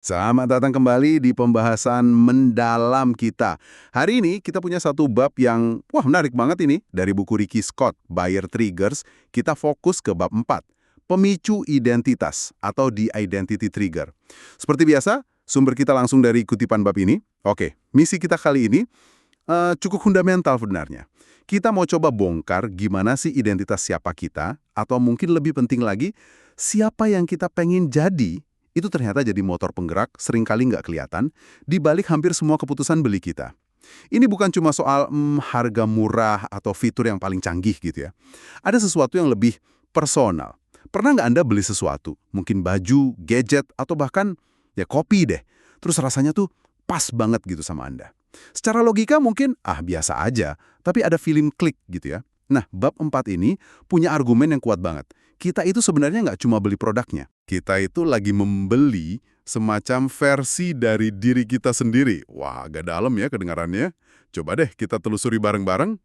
Selamat datang kembali di pembahasan mendalam kita. Hari ini kita punya satu bab yang menarik banget ini dari buku Ricky Scott, Buyer Triggers. Kita fokus ke bab 4, pemicu identitas atau the identity trigger. Seperti biasa, sumber kita langsung dari kutipan bab ini. Oke, misi kita kali ini cukup fundamental sebenarnya. Kita mau coba bongkar gimana sih identitas siapa kita, atau mungkin lebih penting lagi, siapa yang kita pengen jadi itu ternyata jadi motor penggerak seringkali nggak kelihatan di balik hampir semua keputusan beli kita. Ini bukan cuma soal harga murah atau fitur yang paling canggih gitu ya. Ada sesuatu yang lebih personal. Pernah nggak Anda beli sesuatu, mungkin baju, gadget, atau bahkan ya kopi deh, terus rasanya tuh pas banget gitu sama Anda. Secara logika mungkin biasa aja, tapi ada feeling klik gitu ya. Nah, bab 4 ini punya argumen yang kuat banget. Kita itu sebenarnya nggak cuma beli produknya. Kita itu lagi membeli semacam versi dari diri kita sendiri. Wah, agak dalam ya kedengarannya. Coba deh kita telusuri bareng-bareng.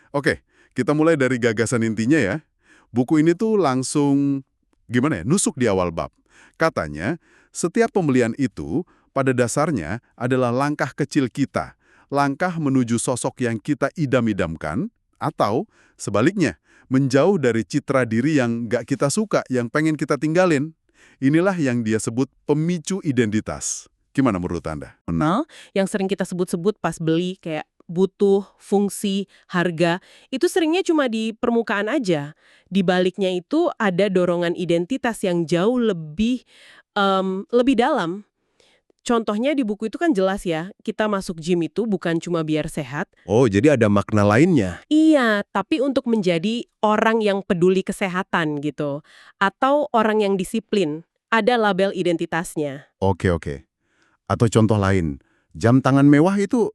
Oke, kita mulai dari gagasan intinya ya. Buku ini tuh langsung, gimana ya, nusuk di awal bab. Katanya, setiap pembelian itu pada dasarnya adalah langkah kecil kita. Langkah menuju sosok yang kita idam-idamkan, atau sebaliknya, menjauh dari citra diri yang nggak kita suka, yang pengen kita tinggalin. Inilah yang dia sebut pemicu identitas. Gimana menurut Anda? Yang sering kita sebut-sebut pas beli kayak butuh, fungsi, harga, itu seringnya cuma di permukaan aja. Di baliknya itu ada dorongan identitas yang jauh lebih dalam. Contohnya di buku itu kan jelas ya, kita masuk gym itu bukan cuma biar sehat. Oh, jadi ada makna lainnya. Iya, tapi untuk menjadi orang yang peduli kesehatan gitu. Atau orang yang disiplin. Ada label identitasnya. Oke. Atau contoh lain, jam tangan mewah itu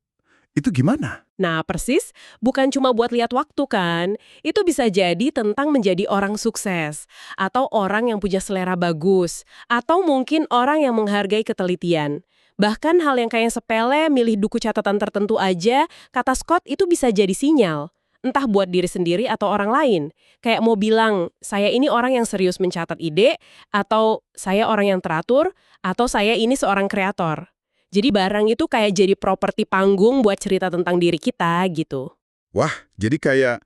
gimana? Nah, persis, bukan cuma buat lihat waktu kan. Itu bisa jadi tentang menjadi orang sukses, atau orang yang punya selera bagus, atau mungkin orang yang menghargai ketelitian. Bahkan hal yang kayak sepele, milih buku catatan tertentu aja, kata Scott itu bisa jadi sinyal. Entah buat diri sendiri atau orang lain. Kayak mau bilang, saya ini orang yang serius mencatat ide, atau saya orang yang teratur, atau saya ini seorang kreator. Jadi barang itu kayak jadi properti panggung buat cerita tentang diri kita gitu. Wah, jadi kayak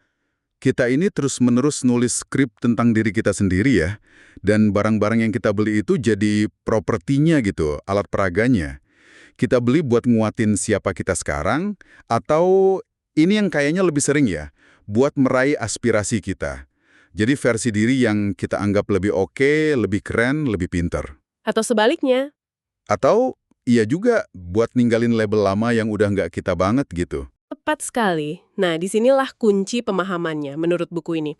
kita ini terus-menerus nulis skrip tentang diri kita sendiri ya. Dan barang-barang yang kita beli itu jadi propertinya gitu, alat peraganya. Kita beli buat nguatin siapa kita sekarang, atau ini yang kayaknya lebih sering ya, buat meraih aspirasi kita. Jadi versi diri yang kita anggap lebih oke, lebih keren, lebih pinter. Atau sebaliknya. Atau iya juga buat ninggalin label lama yang udah nggak kita banget gitu. Tepat sekali. Nah, disinilah kunci pemahamannya menurut buku ini.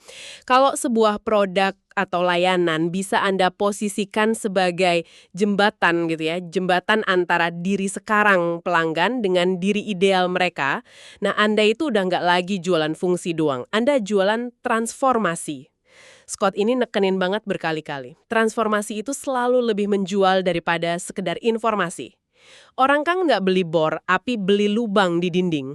Kalau sebuah produk atau layanan bisa Anda posisikan sebagai jembatan gitu ya, jembatan antara diri sekarang pelanggan dengan diri ideal mereka, nah Anda itu udah nggak lagi jualan fungsi doang, Anda jualan transformasi. Scott ini nekenin banget berkali-kali. Transformasi itu selalu lebih menjual daripada sekedar informasi. Orang kan nggak beli bor, api beli lubang di dinding.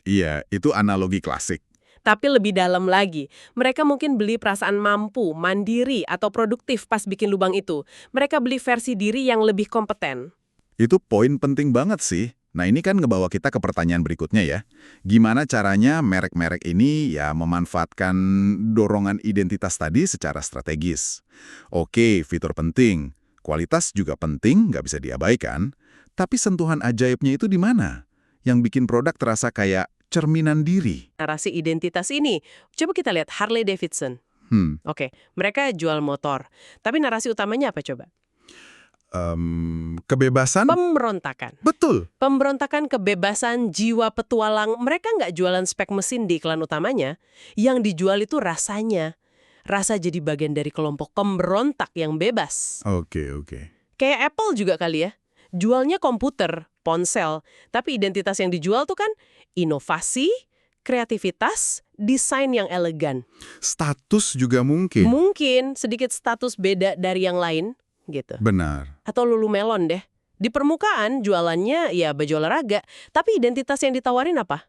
Iya, itu analogi klasik. Tapi lebih dalam lagi, mereka mungkin beli perasaan mampu, mandiri, atau produktif pas bikin lubang itu. Mereka beli versi diri yang lebih kompeten. Itu poin penting banget sih. Nah ini kan ngebawa kita ke pertanyaan berikutnya ya. Gimana caranya merek-merek ini ya memanfaatkan dorongan identitas tadi secara strategis? Oke, fitur penting. Kualitas juga penting, nggak bisa diabaikan. Tapi sentuhan ajaibnya itu di mana? Yang bikin produk terasa kayak cerminan diri. Narasi identitas ini, coba kita lihat Harley Davidson. Oke, mereka jual motor. Tapi narasi utamanya apa coba? Kebebasan? Pemberontakan. Betul. Pemberontakan, kebebasan, jiwa petualang. Mereka nggak jualan spek mesin di iklan utamanya. Yang dijual itu rasanya. Rasa jadi bagian dari kelompok pemberontak yang bebas. Oke. Kayak Apple juga kali ya. Jualnya komputer, ponsel. Tapi identitas yang dijual tuh kan inovasi, kreativitas, desain yang elegan. Status juga mungkin. Mungkin sedikit status beda dari yang lain gitu. Benar. Atau Lululemon deh. Di permukaan jualannya ya baju olahraga, tapi identitas yang ditawarin apa?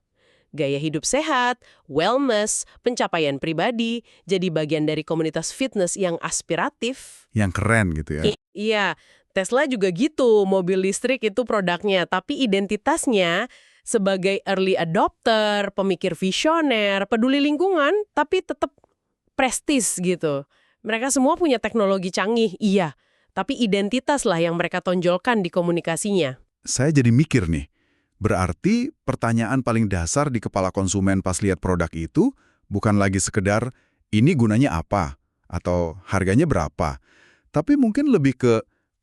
Gaya hidup sehat, wellness, pencapaian pribadi, jadi bagian dari komunitas fitness yang aspiratif. Yang keren gitu ya. Iya, Tesla juga gitu, mobil listrik itu produknya, tapi identitasnya sebagai early adopter, pemikir visioner, peduli lingkungan, tapi tetap prestis gitu. Mereka semua punya teknologi canggih, iya, tapi identitas lah yang mereka tonjolkan di komunikasinya. Saya jadi mikir nih, berarti pertanyaan paling dasar di kepala konsumen pas lihat produk itu bukan lagi sekedar ini gunanya apa atau harganya berapa, tapi mungkin lebih ke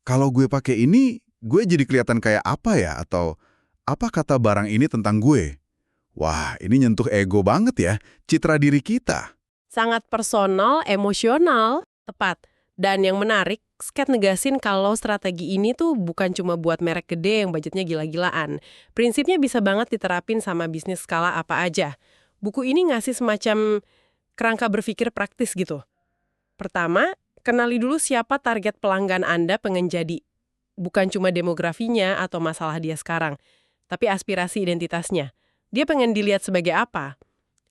kalau gue pakai ini, gue jadi kelihatan kayak apa ya atau apa kata barang ini tentang gue. Wah, ini nyentuh ego banget ya, citra diri kita. Sangat personal, emosional, tepat. Dan yang menarik, Scott negasin kalau strategi ini tuh bukan cuma buat merek gede yang budgetnya gila-gilaan. Prinsipnya bisa banget diterapin sama bisnis skala apa aja. Buku ini ngasih semacam kerangka berpikir praktis gitu. Pertama, kenali dulu siapa target pelanggan Anda pengen jadi. Bukan cuma demografinya atau masalah dia sekarang, tapi aspirasi identitasnya. Dia pengen dilihat sebagai apa?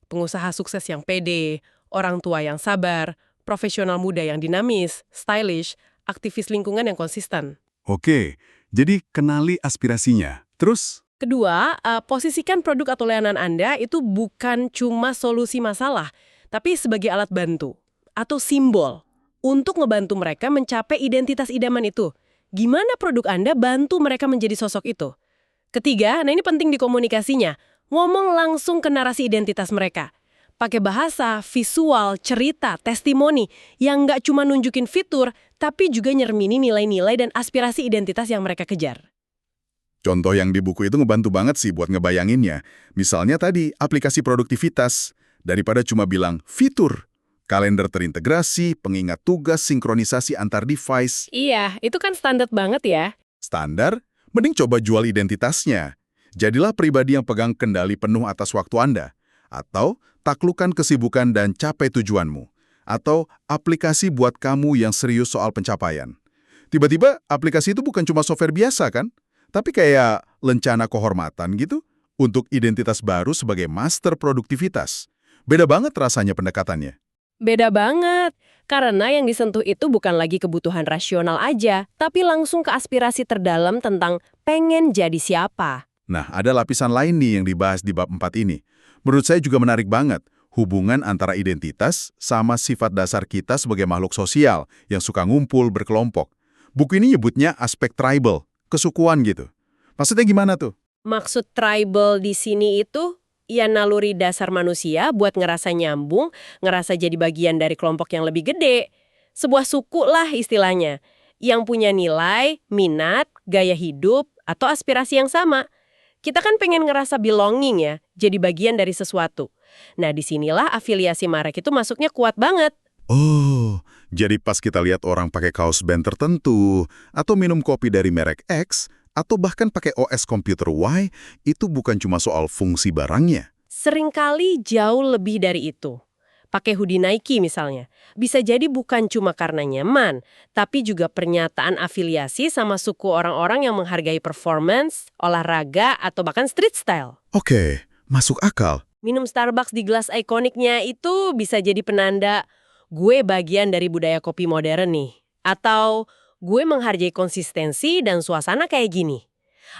Pengusaha sukses yang pede, orang tua yang sabar, profesional muda yang dinamis, stylish, aktivis lingkungan yang konsisten. Oke, jadi kenali aspirasinya. Terus? Kedua, posisikan produk atau layanan Anda itu bukan cuma solusi masalah, tapi sebagai alat bantu atau simbol untuk ngebantu mereka mencapai identitas idaman itu. Gimana produk Anda bantu mereka menjadi sosok itu? Ketiga, nah ini penting di komunikasinya, ngomong langsung ke narasi identitas mereka. Pakai bahasa, visual, cerita, testimoni yang nggak cuma nunjukin fitur, tapi juga nyermini nilai-nilai dan aspirasi identitas yang mereka kejar. Contoh yang di buku itu ngebantu banget sih buat ngebayanginnya. Misalnya tadi, aplikasi produktivitas. Daripada cuma bilang fitur, kalender terintegrasi, pengingat tugas, sinkronisasi antar device. Iya, itu kan standar banget ya. Standar, mending coba jual identitasnya. Jadilah pribadi yang pegang kendali penuh atas waktu Anda. Atau taklukkan kesibukan dan capai tujuanmu. Atau aplikasi buat kamu yang serius soal pencapaian. Tiba-tiba aplikasi itu bukan cuma software biasa kan? Tapi kayak lencana kehormatan gitu untuk identitas baru sebagai master produktivitas. Beda banget rasanya pendekatannya. Beda banget, karena yang disentuh itu bukan lagi kebutuhan rasional aja, tapi langsung ke aspirasi terdalam tentang pengen jadi siapa. Nah, ada lapisan lain nih yang dibahas di bab 4 ini. Menurut saya juga menarik banget, hubungan antara identitas sama sifat dasar kita sebagai makhluk sosial yang suka ngumpul berkelompok. Buku ini nyebutnya aspek tribal, kesukuan gitu. Maksudnya gimana tuh? Maksud tribal di sini itu ya naluri dasar manusia buat ngerasa nyambung, ngerasa jadi bagian dari kelompok yang lebih gede. Sebuah suku lah istilahnya, yang punya nilai, minat, gaya hidup, atau aspirasi yang sama. Kita kan pengen ngerasa belonging ya, jadi bagian dari sesuatu. Nah, disinilah afiliasi merek itu masuknya kuat banget. Oh, jadi pas kita lihat orang pakai kaos band tertentu, atau minum kopi dari merek X, atau bahkan pakai OS komputer Y, itu bukan cuma soal fungsi barangnya. Seringkali jauh lebih dari itu. Pakai hoodie Nike misalnya, bisa jadi bukan cuma karena nyaman, tapi juga pernyataan afiliasi sama suku orang-orang yang menghargai performance, olahraga, atau bahkan street style. Oke, masuk akal. Minum Starbucks di gelas ikoniknya itu bisa jadi penanda gue bagian dari budaya kopi modern nih. Atau gue menghargai konsistensi dan suasana kayak gini.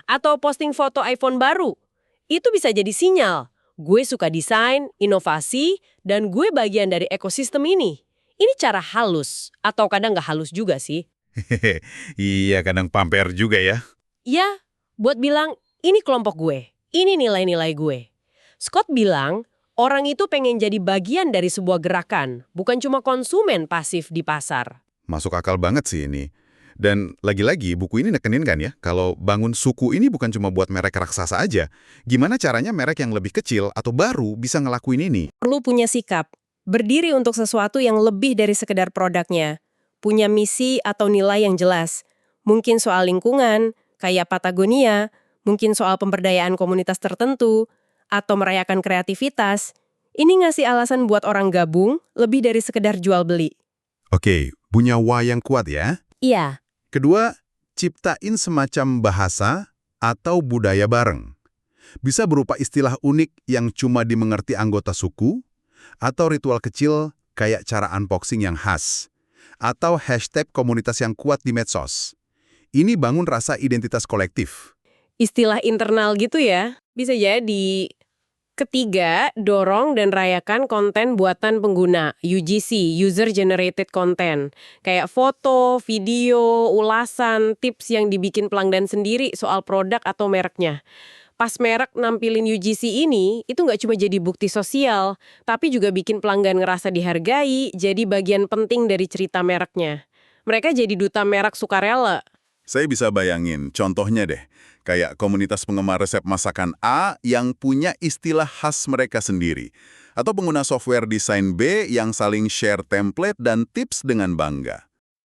Atau posting foto iPhone baru. Itu bisa jadi sinyal. Gue suka desain, inovasi, dan gue bagian dari ekosistem ini. Ini cara halus, atau kadang nggak halus juga sih. Hehehe, iya kadang pamer juga ya. Ya, buat bilang, ini kelompok gue, ini nilai-nilai gue. Scott bilang, orang itu pengen jadi bagian dari sebuah gerakan, bukan cuma konsumen pasif di pasar. Masuk akal banget sih ini. Dan lagi-lagi buku ini nekenin kan ya, kalau bangun suku ini bukan cuma buat merek raksasa aja. Gimana caranya merek yang lebih kecil atau baru bisa ngelakuin ini? Perlu punya sikap, berdiri untuk sesuatu yang lebih dari sekedar produknya. Punya misi atau nilai yang jelas. Mungkin soal lingkungan, kayak Patagonia, mungkin soal pemberdayaan komunitas tertentu, atau merayakan kreativitas. Ini ngasih alasan buat orang gabung lebih dari sekedar jual beli. Oke, punya why yang kuat ya. Iya. Kedua, ciptain semacam bahasa atau budaya bareng. Bisa berupa istilah unik yang cuma dimengerti anggota suku, atau ritual kecil kayak cara unboxing yang khas, atau hashtag komunitas yang kuat di medsos. Ini bangun rasa identitas kolektif. Istilah internal gitu ya? Bisa jadi. Ketiga, dorong dan rayakan konten buatan pengguna, UGC, User Generated Content. Kayak foto, video, ulasan, tips yang dibikin pelanggan sendiri soal produk atau mereknya. Pas merek nampilin UGC ini, itu nggak cuma jadi bukti sosial, tapi juga bikin pelanggan ngerasa dihargai, jadi bagian penting dari cerita mereknya. Mereka jadi duta merek sukarela. Saya bisa bayangin, contohnya deh, kayak komunitas penggemar resep masakan A yang punya istilah khas mereka sendiri. Atau pengguna software desain B yang saling share template dan tips dengan bangga.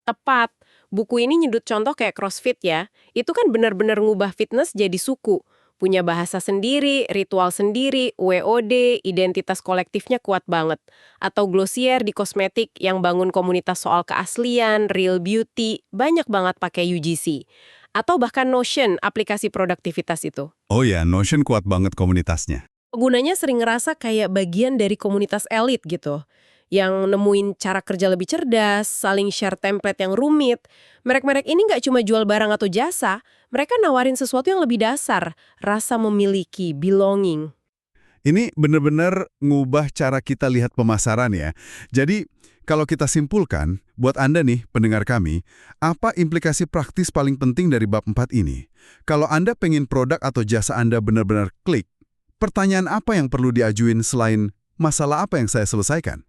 Tepat. Buku ini nyedut contoh kayak CrossFit ya. Itu kan benar-benar ngubah fitness jadi suku. Punya bahasa sendiri, ritual sendiri, WOD, identitas kolektifnya kuat banget. Atau Glossier di kosmetik yang bangun komunitas soal keaslian, real beauty, banyak banget pakai UGC. Atau bahkan Notion, aplikasi produktivitas itu. Oh ya, Notion kuat banget komunitasnya. Penggunanya sering ngerasa kayak bagian dari komunitas elit gitu. Yang nemuin cara kerja lebih cerdas, saling share template yang rumit. Merek-merek ini nggak cuma jual barang atau jasa, mereka nawarin sesuatu yang lebih dasar, rasa memiliki, belonging. Ini benar-benar ngubah cara kita lihat pemasaran ya. Jadi, kalau kita simpulkan, buat Anda nih, pendengar kami, apa implikasi praktis paling penting dari bab 4 ini? Kalau Anda pengen produk atau jasa Anda benar-benar klik, pertanyaan apa yang perlu diajuin selain masalah apa yang saya selesaikan?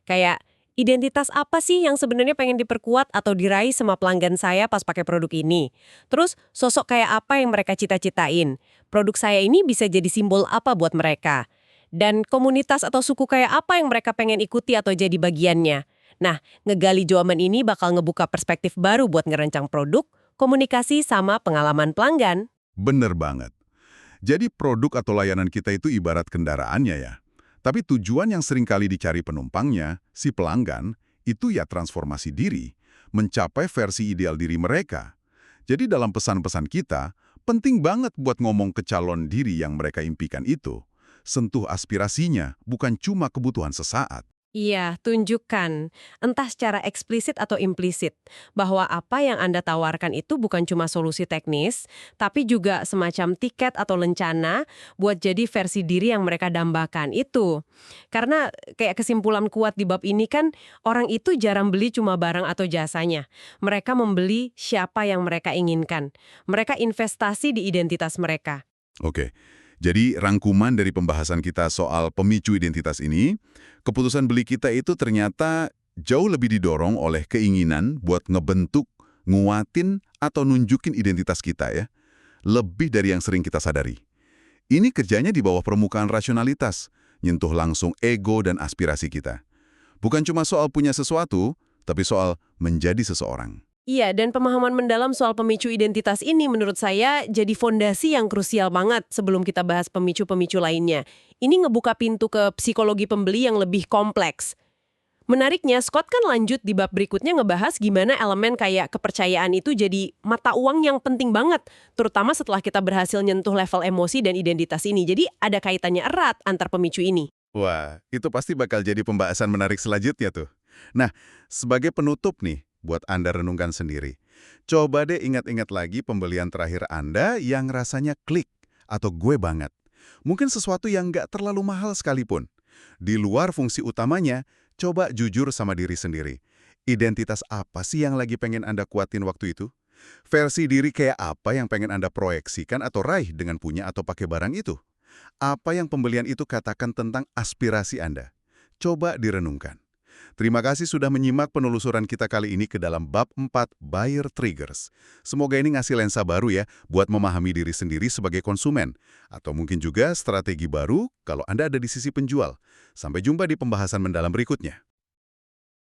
Kayak, identitas apa sih yang sebenarnya pengen diperkuat atau diraih sama pelanggan saya pas pakai produk ini? Terus, sosok kayak apa yang mereka cita-citain? Produk saya ini bisa jadi simbol apa buat mereka? Dan komunitas atau suku kayak apa yang mereka pengen ikuti atau jadi bagiannya? Nah, ngegali jawaban ini bakal ngebuka perspektif baru buat ngerancang produk, komunikasi sama pengalaman pelanggan. Bener banget. Jadi produk atau layanan kita itu ibarat kendaraannya ya. Tapi tujuan yang sering kali dicari penumpangnya, si pelanggan, itu ya transformasi diri, mencapai versi ideal diri mereka. Jadi dalam pesan-pesan kita, penting banget buat ngomong ke calon diri yang mereka impikan itu. Sentuh aspirasinya, bukan cuma kebutuhan sesaat. Iya, tunjukkan, entah secara eksplisit atau implisit, bahwa apa yang Anda tawarkan itu bukan cuma solusi teknis, tapi juga semacam tiket atau lencana buat jadi versi diri yang mereka dambakan itu. Karena kayak kesimpulan kuat di bab ini kan, orang itu jarang beli cuma barang atau jasanya. Mereka membeli siapa yang mereka inginkan. Mereka investasi di identitas mereka. Oke, jadi rangkuman dari pembahasan kita soal pemicu identitas ini, keputusan beli kita itu ternyata jauh lebih didorong oleh keinginan buat ngebentuk, nguatin, atau nunjukin identitas kita ya. Lebih dari yang sering kita sadari. Ini kerjanya di bawah permukaan rasionalitas, nyentuh langsung ego dan aspirasi kita. Bukan cuma soal punya sesuatu, tapi soal menjadi seseorang. Iya, dan pemahaman mendalam soal pemicu identitas ini menurut saya jadi fondasi yang krusial banget sebelum kita bahas pemicu-pemicu lainnya. Ini ngebuka pintu ke psikologi pembeli yang lebih kompleks. Menariknya, Scott kan lanjut di bab berikutnya ngebahas gimana elemen kayak kepercayaan itu jadi mata uang yang penting banget, terutama setelah kita berhasil nyentuh level emosi dan identitas ini. Jadi ada kaitannya erat antar pemicu ini. Wah, itu pasti bakal jadi pembahasan menarik selanjutnya tuh. Nah, sebagai penutup nih, buat Anda renungkan sendiri. Coba deh ingat-ingat lagi pembelian terakhir Anda yang rasanya klik atau gue banget. Mungkin sesuatu yang nggak terlalu mahal sekalipun. Di luar fungsi utamanya, coba jujur sama diri sendiri. Identitas apa sih yang lagi pengen Anda kuatin waktu itu? Versi diri kayak apa yang pengen Anda proyeksikan atau raih dengan punya atau pakai barang itu? Apa yang pembelian itu katakan tentang aspirasi Anda? Coba direnungkan. Terima kasih sudah menyimak penelusuran kita kali ini ke dalam bab 4 Buyer Triggers. Semoga ini ngasih lensa baru ya buat memahami diri sendiri sebagai konsumen. Atau mungkin juga strategi baru kalau Anda ada di sisi penjual. Sampai jumpa di pembahasan mendalam berikutnya.